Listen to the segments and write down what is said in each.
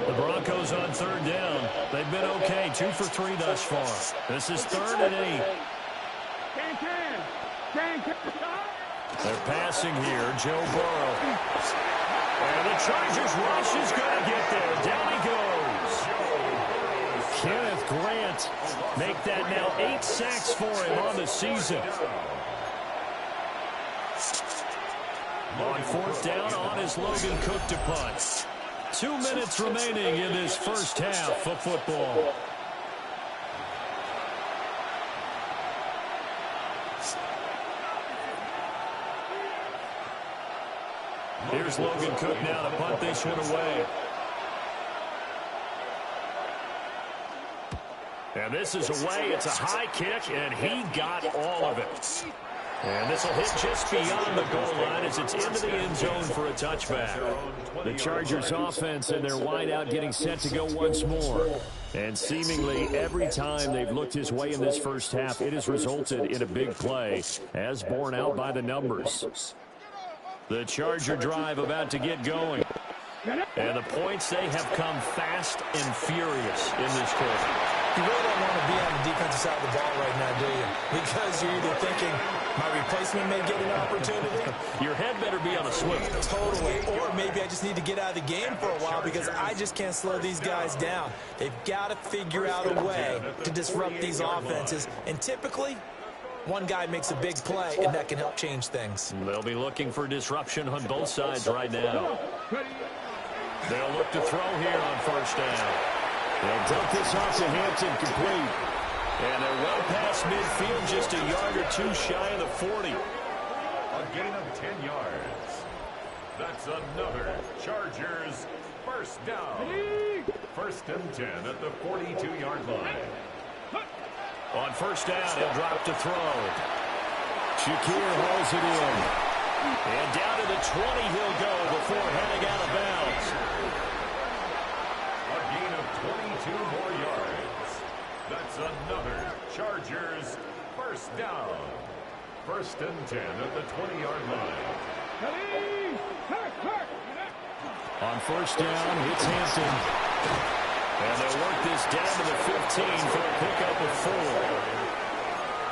The Broncos on third down. They've been okay, 2 for 3 thus far. This is 3rd and 8. They're passing here. Joe Burrow. And the Chargers rush is going to get there. Down he goes. Kenneth Grant make that now 8 sacks for him on the season. On 4th down, on is Logan Cook to punt. 2 minutes remaining in this first half of football. Here's Logan Cook now to punt this one away. And this is away. It's a high kick, and he got all of it. And this will hit just beyond the goal line as it's into the end zone for a touchback. The Chargers offense and their wideout getting set to go once more. And seemingly every time they've looked his way in this first half, it has resulted in a big play, as borne out by the numbers. The Charger drive about to get going. And the points, they have come fast and furious in this quarter. You really don't want to be on the defensive side of the ball right now, do you? Because you're either thinking, my replacement may get an opportunity. Your head better be on a swivel. Totally. Or maybe I just need to get out of the game for a while because I just can't slow these guys down. They've got to figure out a way to disrupt these offenses. And typically, one guy makes a big play, and that can help change things. They'll be looking for disruption on both sides right now. They'll look to throw here on 1st down. They'll dump this off to Hampton, complete. And they're well past midfield, just a yard or 2 shy of the 40. A gain of 10 yards. That's another Chargers first down. 1st and 10 at the 42-yard line. On 1st down, he'll drop to throw. Shakir hauls it in. And down to the 20 he'll go before heading out of bounds. A gain of 22 more yards. That's another Chargers first down. 1st and 10 at the 20-yard line. On 1st down, it's Hampton. And they'll work this down to the 15 for a pickup of 4.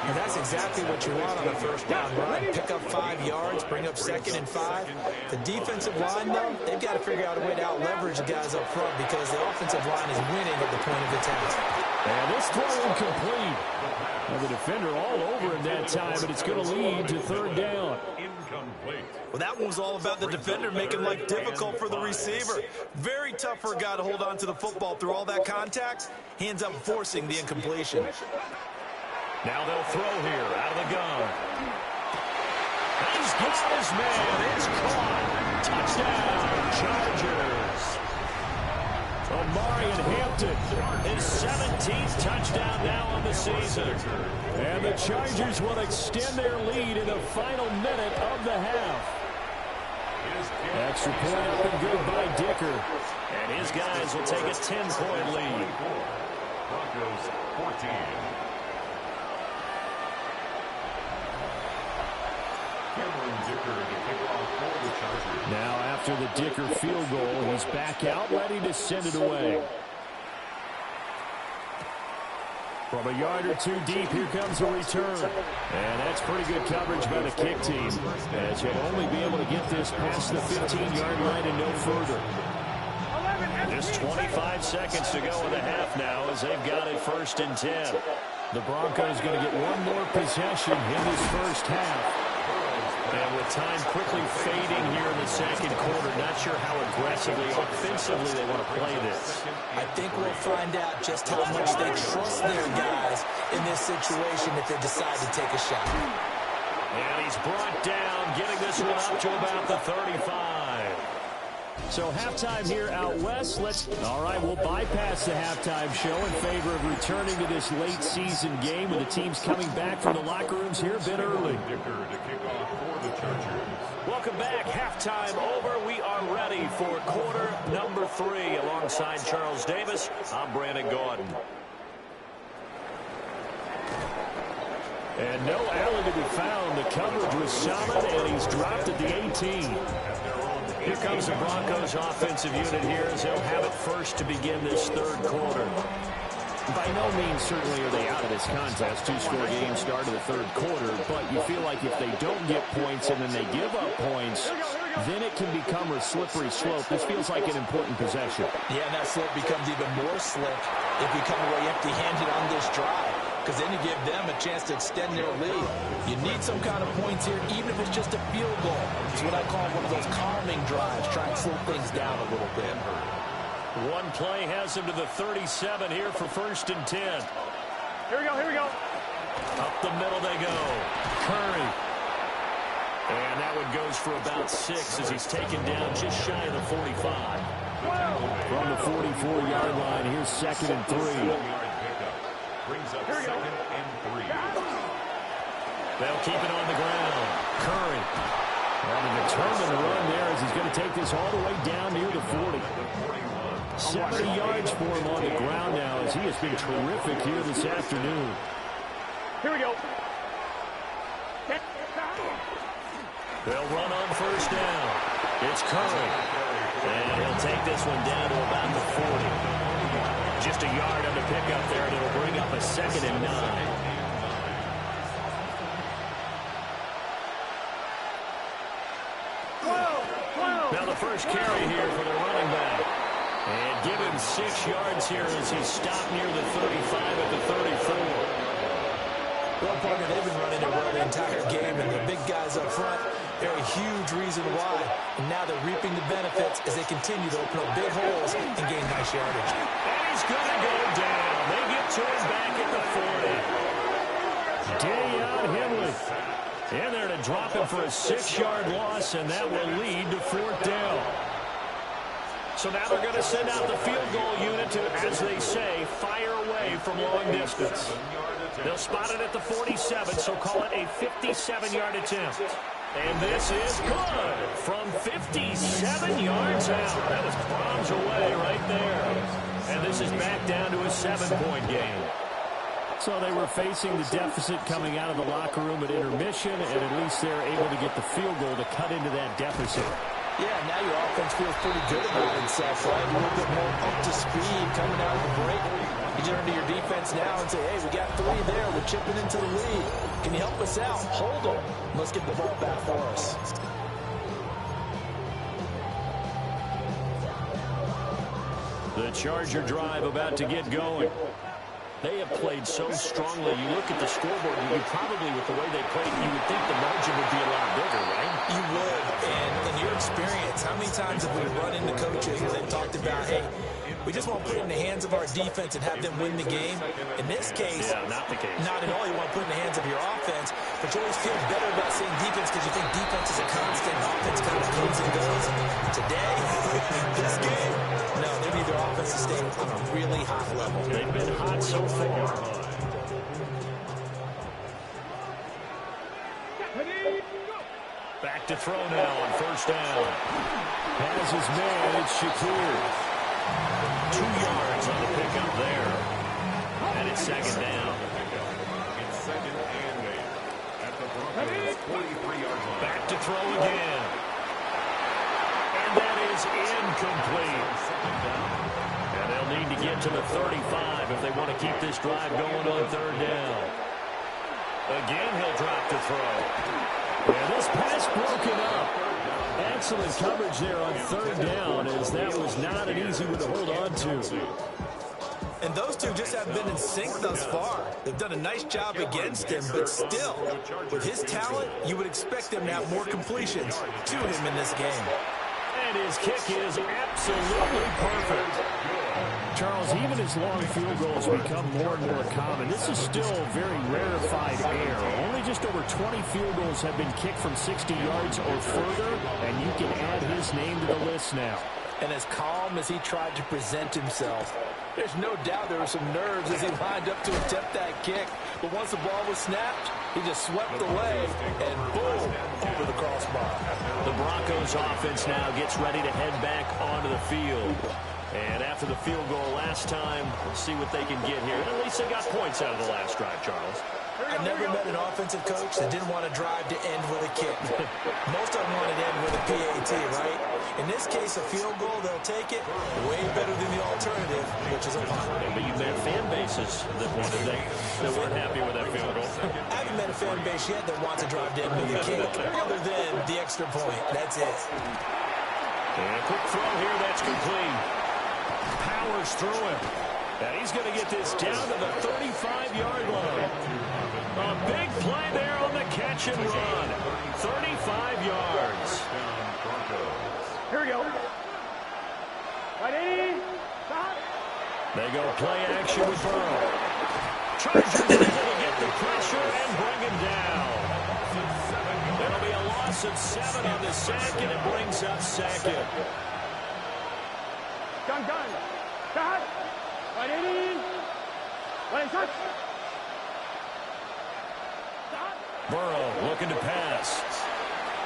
And that's exactly what you want on a 1st down run. Pick up 5 yards, bring up 2nd and 5. The defensive line, though, they've got to figure out a way to out-leverage the guys up front because the offensive line is winning at the point of attack. And this throw incomplete. Well, the defender all over him that time, but it's going to lead to 3rd down. Incomplete. Well, that one was all about the defender making life difficult for the receiver. Very tough for a guy to hold on to the football through all that contact. He ends up forcing the incompletion. Now they'll throw here out of the gun. He's got his man. It's caught. Touchdown, Chargers. Omarion Hampton, his 17th touchdown now on the season. And the Chargers will extend their lead in the final minute of the half. Extra point up and good by Dicker. And his guys will take a 10-point lead. Broncos 14. Now after the Dicker field goal, he's back out, ready to send it away. From a yard or 2 deep, here comes a return. And that's pretty good coverage by the kick team, as he'll only be able to get this past the 15-yard line and no further. Just 25 seconds to go in the half now as they've got it 1st and 10. The Broncos going to get one more possession in this first half. And with time quickly fading here in the 2nd quarter, not sure how aggressively, offensively they want to play this. I think we'll find out just how much they trust their guys in this situation if they decide to take a shot. And he's brought down, getting this one up to about the 35. So halftime here out west. All right, we'll bypass the halftime show in favor of returning to this late season game with the teams coming back from the locker rooms here a bit early. Welcome back. Halftime over. We are ready for quarter number 3 alongside Charles Davis. I'm Brandon Gordon. And no alley to be found. The coverage was solid, and he's dropped at the 18. Here comes the Broncos offensive unit here as they'll have it first to begin this third quarter. By no means certainly are they out of this contest. Two-score game start of the third quarter, but you feel like if they don't get points and then they give up points, then it can become a slippery slope. This feels like an important possession. Yeah, and that slope becomes even more slick if you come away empty-handed on this drive, because then you give them a chance to extend their lead. You need some kind of points here, even if it's just a field goal. It's what I call one of those calming drives, try and slow things down a little bit. One play has him to the 37 here for 1st and 10. Here we go. Up the middle they go. Curry. And that one goes for about 6 as he's taken down just shy of the 45. From the 44-yard line, here's 2nd and 3. Brings up 2nd and 3. They'll keep it on the ground. Curry. And a determined run there as he's going to take this all the way down near the 40. 70 yards for him on the ground now as he has been terrific here this afternoon. Here we go. They'll run on 1st down. It's Curry. And he'll take this one down to about the 40. Just a yard on the pickup there, and it'll bring up a 2nd and 9. Now the first carry here for the running back. And give him 6 yards here as he's stopped near the 35 at the 34. Well, partner, they've been running it well the entire game, and the big guys up front, they're a huge reason why. And now they're reaping the benefits as they continue to open up big holes and gain nice yardage. And he's going to go down. They get to him back at the 40. Dayon Henley in there to drop him for a 6-yard loss, and that will lead to 4th down. So now they're going to send out the field goal unit to, as they say, fire away from long distance. They'll spot it at the 47, so call it a 57-yard attempt. And this is good from 57 yards out. That was bombs away right there. And this is back down to a 7-point game. So they were facing the deficit coming out of the locker room at intermission, and at least they're able to get the field goal to cut into that deficit. Yeah, now your offense feels pretty good about itself, right? A little bit more up to speed coming out of the break. You turn to your defense now and say, hey, we got 3 there. We're chipping into the lead. Can you help us out? Hold them. Let's get the ball back for us. The Charger drive about to get going. They have played so strongly. You look at the scoreboard, and you probably, with the way they played, you would think the margin would be a lot bigger, right? You would. And in your experience, how many times have we run into coaches where they've talked about, hey, we just want to put it in the hands of our defense and have them win the game? In this case, not the case. Not at all. You want to put it in the hands of your offense, but you always feel better about saying defense because you think defense is a constant. Offense kind of comes and goes. Today, this game, no, they need their offense to stay on a really high level. They've been hot so far. Back to throw now on 1st down. Has his man, it's Shakir. 2 yards on the pickup there. And it's 2nd down. It's 2nd and 8 at the Broncos' 43-yard line. Back to throw again. And that is incomplete. And they'll need to get to the 35 if they want to keep this drive going on 3rd down. Again, he'll drop to throw. And this pass broken up. Excellent coverage there on 3rd down, as that was not an easy one to hold on to. And those two just have been in sync thus far. They've done a nice job against him, but still, with his talent, you would expect them to have more completions to him in this game. And his kick is absolutely perfect. Charles, even as long field goals become more and more common, this is still very rarefied air. Only just over 20 field goals have been kicked from 60 yards or further, and you can add his name to the list now. And as calm as he tried to present himself, there's no doubt there were some nerves as he lined up to attempt that kick. But once the ball was snapped, he just swept away and boom, over the crossbar. The Broncos offense now gets ready to head back onto the field. And after the field goal last time, we'll see what they can get here. At least they got points out of the last drive, Charles. I never met an offensive coach that didn't want to drive to end with a kick. Most of them wanted to end with a PAT, right? In this case, a field goal, they'll take it way better than the alternative, which is a punt. But you've met fan bases that weren't happy with that field goal. I haven't met a fan base yet that wants to drive to end with a kick, other than the extra point. That's it. And a quick throw here, that's complete. Powers through him. And he's going to get this down to the 35-yard line. A big play there on the catch and run. 35 yards. Here we go. Ready? Stop. They go play action with Burrow. Chargers able to get the pressure and bring him down. It'll be a loss of 7 on the sack, and it brings up second. Gun. Stop. Ready? Ready, set. Stop. Burrow looking to pass.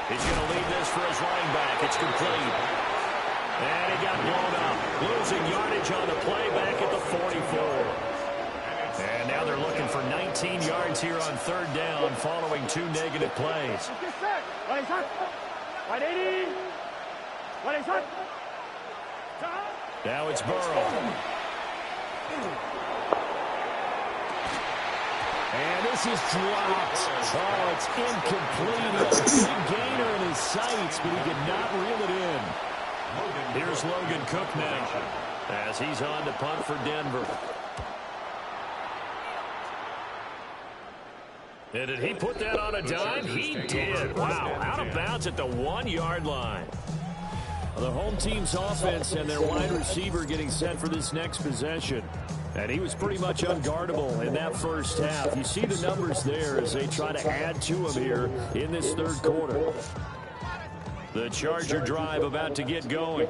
He's going to lead this for his running back. It's complete. And he got blown up. Losing yardage on the play back at the 44. And now they're looking for 19 yards here on third down following 2 negative plays. Ready, set. Ready? Ready, set. Stop. Now it's Burrow. And this is dropped. Oh, it's incomplete. He has a big gainer in his sights, but he could not reel it in. Here's Logan Cook now as he's on to punt for Denver. And did he put that on a dime? He did. Wow, out of bounds at the 1-yard line. The home team's offense and their wide receiver getting set for this next possession. And he was pretty much unguardable in that first half. You see the numbers there as they try to add to him here in this third quarter. The Charger drive about to get going.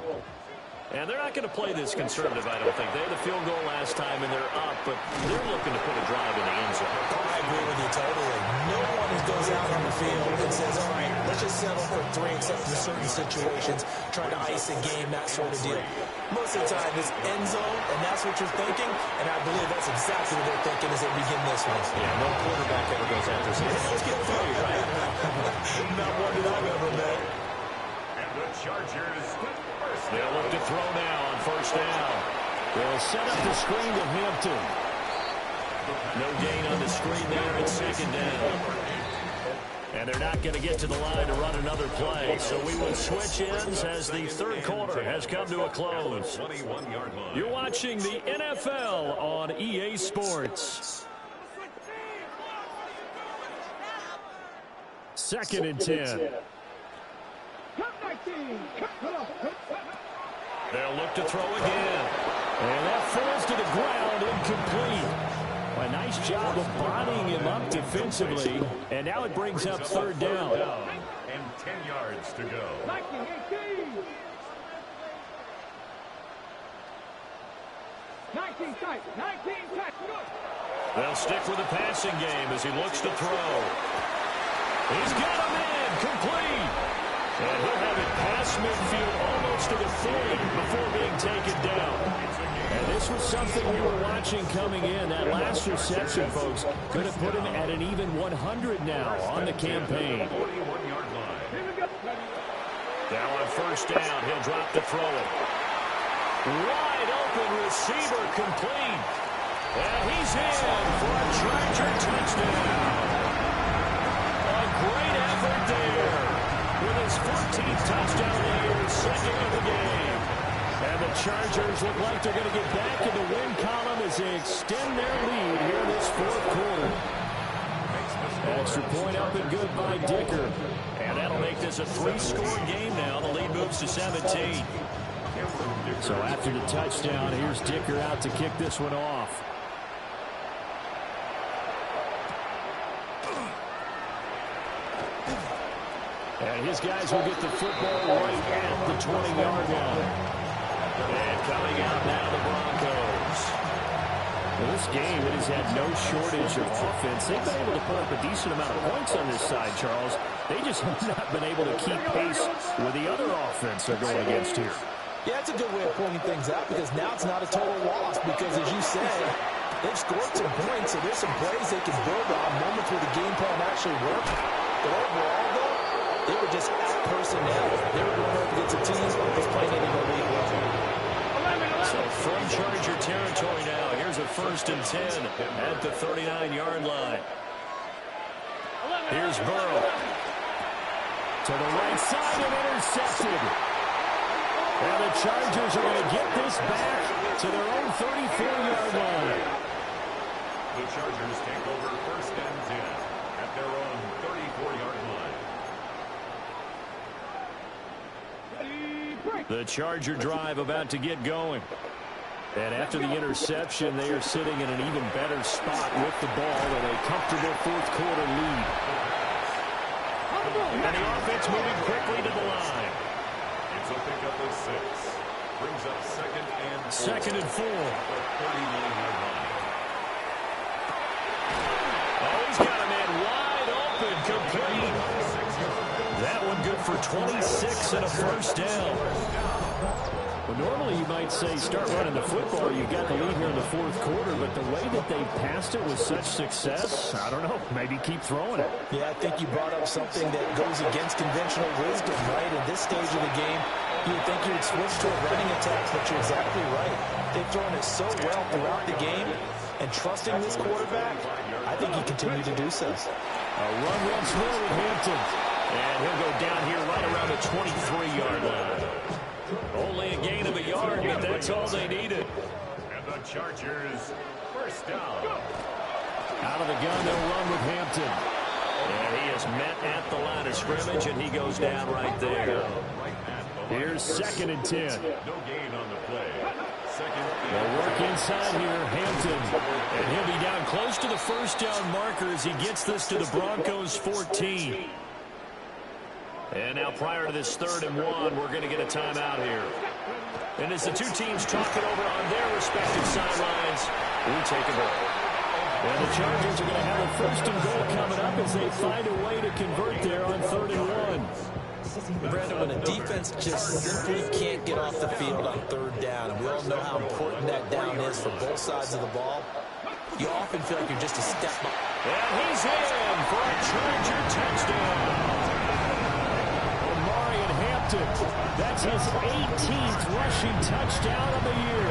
And they're not going to play this conservative, I don't think. They had a field goal last time, and they're up, but they're looking to put a drive in the end zone. I agree with you totally. No one who goes out on the field and says, all right, let's just settle for 3 except for certain situations, trying to ice a game, that sort of deal. Most of the time, it's end zone, and that's what you're thinking, and I believe that's exactly what they're thinking as they begin this one. Yeah, no quarterback ever goes after saying, hey, let's get 3, right? Not one that I've ever met. And the Chargers first. They'll look to throw now on first down. They'll set up the screen to Hampton. No gain on the screen there. It's second down. And they're not going to get to the line to run another play. So we will switch ends as the third quarter has come to a close. You're watching the NFL on EA Sports. 2nd and 10. They'll look to throw again. And that falls to the ground, incomplete. A nice job of bodying him up defensively. And now it brings up third down. And 10 yards to go. 19 tight. They'll stick with the passing game as he looks to throw. He's got him in, complete. And he'll have it past midfield almost to the 40 before being taken down. And this was something we were watching coming in. That last reception, folks, could have put him at an even 100 now on the campaign. Now on first down, he'll drop to throw it. Wide open receiver, complete. And he's in for a Charger touchdown. A great effort there. With his 14th touchdown of the year, 2nd of the game. And the Chargers look like they're going to get back in the win column as they extend their lead here in this fourth quarter. Extra point up and good by Dicker. And that'll make this a 3-score game now. The lead moves to 17. So after the touchdown, here's Dicker out to kick this one off. And his guys will get the football right at the 20-yard line. And coming out now, the Broncos. Well, this game, it has had no shortage of offense. They've been able to put up a decent amount of points on this side, Charles. They just have not been able to keep pace with the other offense they're going against here. Yeah, that's a good way of pointing things out because now it's not a total loss because, as you said, they've scored some points, so there's some plays they can build on, moments where the game plan actually worked. But overall, though, they were just out personnel. They were going up against a team that was playing at an elite level. So from Charger territory now, here's a 1st and 10 at the 39-yard line. Here's Burrow. To the right side and intercepted. And the Chargers are going to get this back to their own 34-yard line. The Chargers take over 1st and 10 at their own 34-yard line. The Charger drive about to get going. And after the interception, they are sitting in an even better spot with the ball in a comfortable 4th quarter lead. And the offense moving quickly to the line. It's a pickup of 6. Brings up 2nd and 4. 2nd and 4. At the 39-yard line. Oh, he's got a man wide open, complete. That one good for 26 and a 1st down. Well, normally you might say start running the football. You've got the lead here in the 4th quarter, but the way that they passed it with such success, I don't know, maybe keep throwing it. Yeah, I think you brought up something that goes against conventional wisdom, right? At this stage of the game, you would think you would switch to a running attack, but you're exactly right. They've thrown it so well throughout the game, and trusting this quarterback, I think he continued to do so. A run once more with Hampton. And he'll go down here right around the 23-yard line. Only a gain of a yard, but that's all they needed. And the Chargers, 1st down. Out of the gun, they'll run with Hampton. And he is met at the line of scrimmage, and he goes down right there. Here's 2nd and 10. No gain on the play. 2nd They'll work inside here, Hampton. And he'll be down close to the 1st down marker as he gets this to the Broncos 14. And now prior to this 3rd and 1, we're going to get a timeout here. And as the two teams talk it over on their respective sidelines, we take a break. And the Chargers are going to have a 1st and goal coming up as they find a way to convert there on 3rd and 1. Brandon, when a defense just simply can't get off the field on 3rd down, and we all know how important that down is for both sides of the ball, you often feel like you're just a step behind. And he's in for a Charger touchdown. That's his 18th rushing touchdown of the year.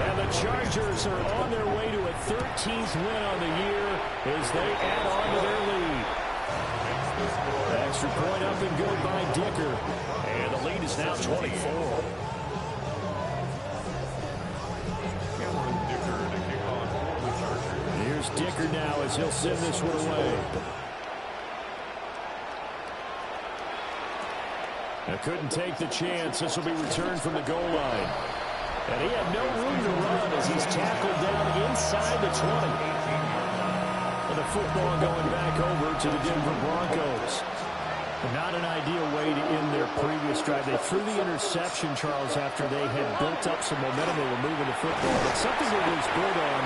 And the Chargers are on their way to a 13th win on the year as they add on to their lead. Extra point up and good by Dicker. And the lead is now 24. Here's Dicker now as he'll send this one away. Couldn't take the chance. This will be returned from the goal line. And he had no room to run as he's tackled down inside the 20. And the football going back over to the Denver Broncos. Not an ideal way to end their previous drive. They threw the interception, Charles, after they had built up some momentum. They were moving the football. But something that was built on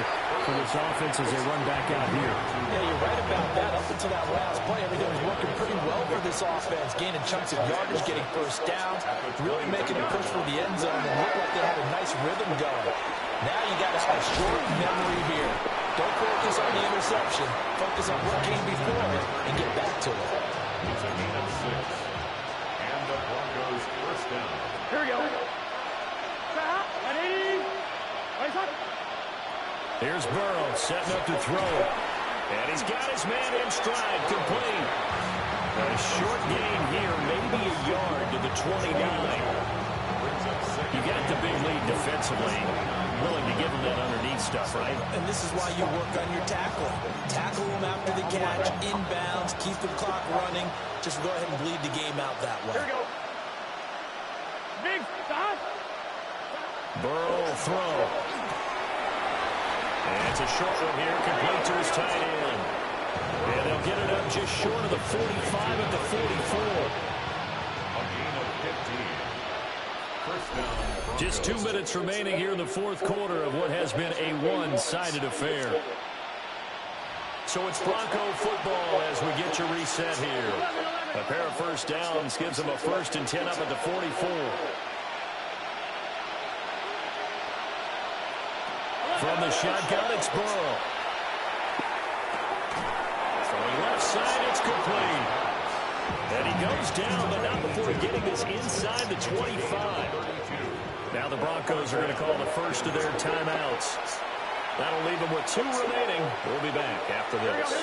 for this offense as they run back out here. Yeah, you're right about that. Up until that last play, everything was working pretty well for this offense. Gaining chunks of yardage, getting 1st downs, really making a push for the end zone, and looked like they had a nice rhythm going. Now you got to have a short memory here. Don't focus on the interception. Focus on what came before it and get back to it. It's a gain of 6. And the Broncos 1st down. Here we go. Here's Burrow setting up to throw. And he's got his man in stride, complete. A short gain here, maybe a yard to the 29. You got the big lead defensively. Willing to give him that underneath stuff, right? And this is why you work on your tackling. Tackle him after the catch, inbounds, keep the clock running. Just go ahead and bleed the game out that way. Here we go. Big stop. Burrow throw. And it's a short one here, complete to his tight end. And they'll get it up just short of the 45 at the 44. A gain of 15. 1st down. Just 2 minutes remaining here in the 4th quarter of what has been a one-sided affair. So it's Bronco football as we get you reset here. A pair of 1st downs gives them a 1st and 10 up at the 44. From the shotgun, it's Burrow. Throwing left side, it's complete. And he goes down, but not before getting this inside the 25. Now the Broncos are going to call the first of their timeouts. That'll leave them with 2 remaining. We'll be back after this.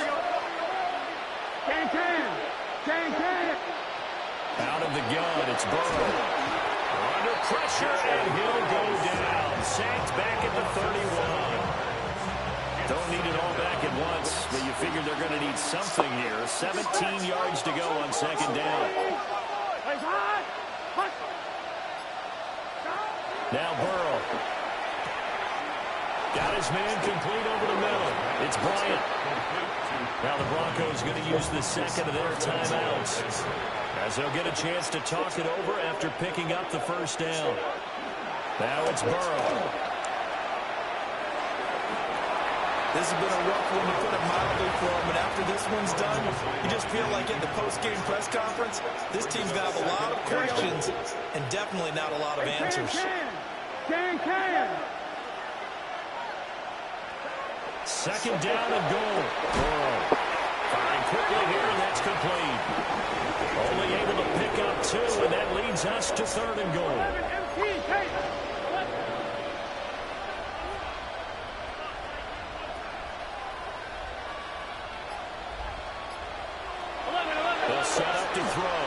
Out of the gun, it's Burrow. Under pressure, and he'll go down. Sacked back at the 31. Don't need it all back at once, but you figure they're going to need something here. 17 yards to go on second down. Now Burrow. Got his man complete over the middle. It's Bryant. Now the Broncos going to use the second of their timeouts, as they'll get a chance to talk it over after picking up the first down. Now it's Burrow. This has been a rough one, to put it mildly, for him. And after this one's done, you just feel like in the post-game press conference, this team's going to have a lot of questions and definitely not a lot of answers. Second down and goal. Burrow firing quickly here, and that's complete. Only able to pick up 2, and that leads us to third and goal. They'll set up to throw.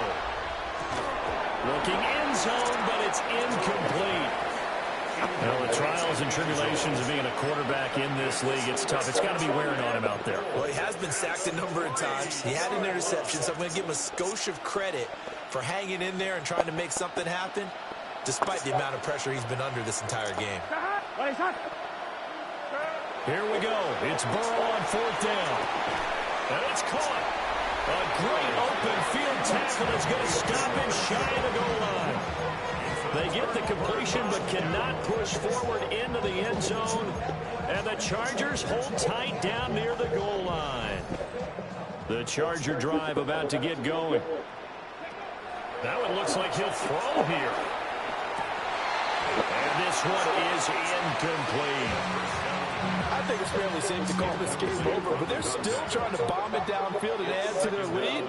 Looking end zone, but it's incomplete. Well, the trials and tribulations of being a quarterback in this league, it's tough. It's got to be wearing on him out there. Well, he has been sacked a number of times. He had an interception, so I'm going to give him a skosh of credit for hanging in there and trying to make something happen, despite the amount of pressure he's been under this entire game. Here we go. It's Burrow on fourth down. And it's caught. A great open field tackle is going to stop him shy of the goal line. They get the completion but cannot push forward into the end zone. And the Chargers hold tight down near the goal line. The Charger drive about to get going. Now it looks like he'll throw here. And this one is incomplete. I think it's fairly safe to call this game over, but they're still trying to bomb it downfield and add to their lead.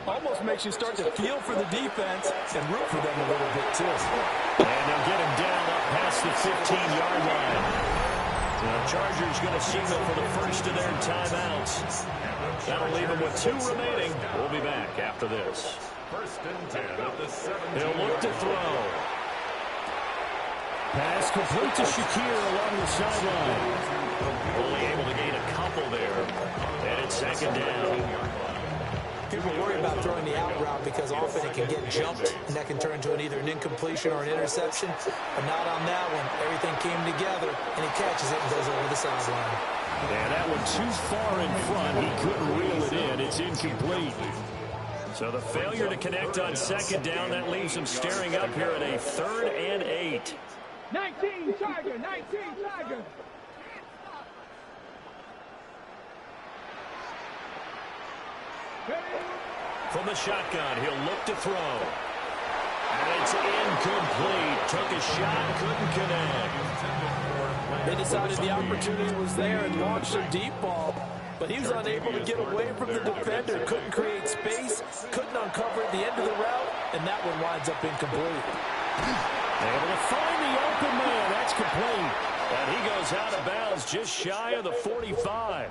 Almost makes you start to feel for the defense and root for them a little bit, too. And they'll get him down up past the 15-yard line. The Chargers going to signal for the first of their timeouts. That'll leave them with 2 remaining. We'll be back after this. First and 10 at the 17. He'll look to throw. Pass complete to Shakir along the sideline. Only able to gain a couple there. And it's second down. People worry about throwing the out route because often it can get jumped, and that can turn into either an incompletion or an interception. But not on that one. Everything came together, and he catches it and goes over the sideline. And that one too far in front. He couldn't reel it in. It's incomplete. So the failure to connect on second down, that leaves him staring up here at a 3rd and 8. 19 Charger, 19 Charger. From the shotgun, he'll look to throw. And it's incomplete. Took a shot, couldn't connect. They decided the opportunity was there and launched a deep ball, but he was unable to get away from the defender, couldn't create space, couldn't uncover at the end of the route, and that one winds up incomplete. Able to find the open man. That's complete. And he goes out of bounds just shy of the 45.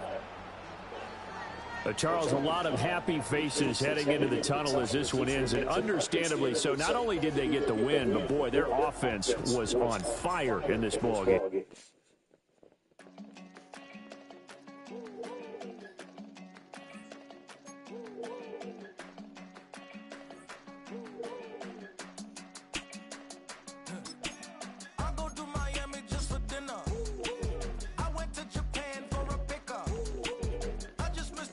Charles, a lot of happy faces heading into the tunnel as this one ends, and understandably so. Not only did they get the win, but, boy, their offense was on fire in this ballgame.